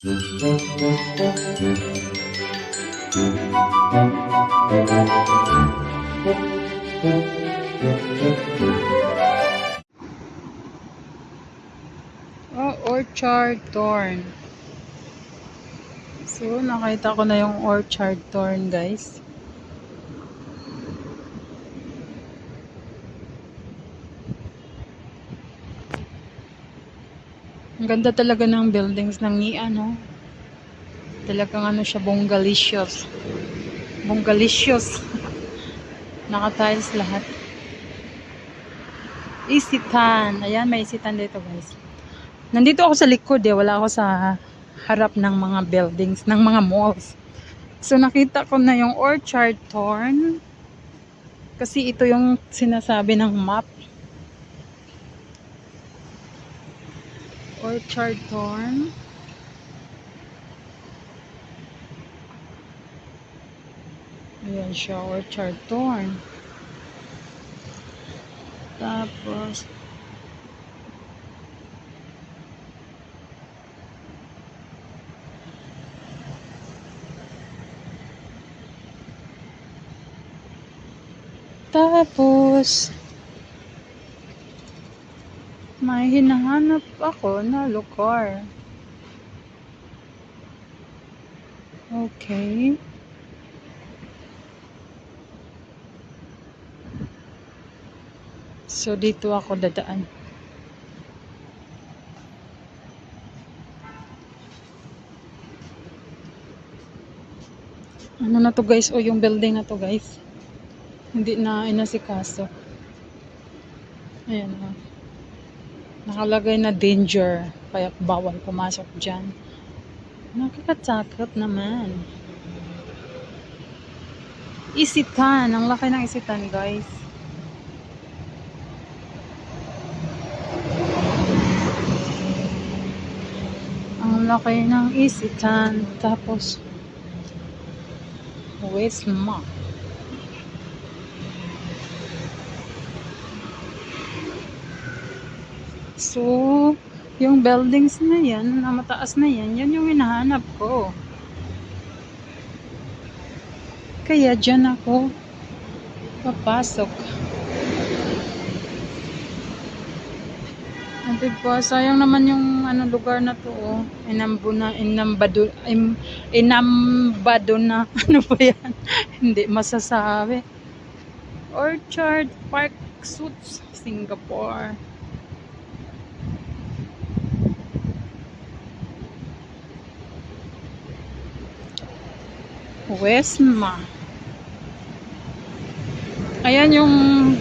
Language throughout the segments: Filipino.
Oh, orchard thorn. So, nakita ko na yung orchard thorn, guys. Ang ganda talaga ng buildings ng NIA, no? Talagang ano siya, bonggalicious. Bonggalicious. Naka-tiles lahat. Isitan. Ayan, may isitan dito, guys. Nandito ako sa likod, eh. Wala ako sa harap ng mga buildings, ng mga malls. So, nakita ko na yung orchard thorn. Kasi ito yung sinasabi ng map. Orchard thorn. Ayan siya, orchard thorn. Tapos, may hinahanap ako na lugar. Okay. So, dito ako dadaan. Ano na to, guys? O, yung building na to, guys. Hindi na inasikaso. Ayan na. Nakalagay na danger. Kaya bawal pumasok dyan. Nakakatakot naman. Isitan. Ang laki ng isitan, guys. Ang laki ng isitan. Tapos, Westma. So, yung buildings na yan, na mataas na yan, yan yung hinahanap ko. Kaya dyan ako papasok. Diba, sayang naman yung ano, lugar na to, oh. Inambado na. Ano ba yan? Hindi masasabi. Orchard Park Suites, Singapore. Westma. Ayan yung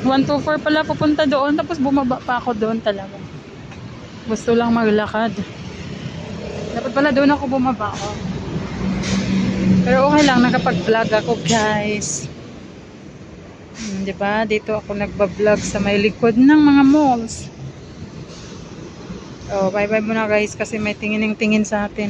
124 pala papunta doon. Tapos bumaba pa ako doon talaga. Gusto lang maglakad. Dapat pala doon ako bumaba ako. Pero okay lang, nakapag-vlog ako, guys. Diba? Dito ako nagba-vlog sa may likod ng mga malls. Oh, bye-bye muna, guys, kasi may tingin-tingin sa atin.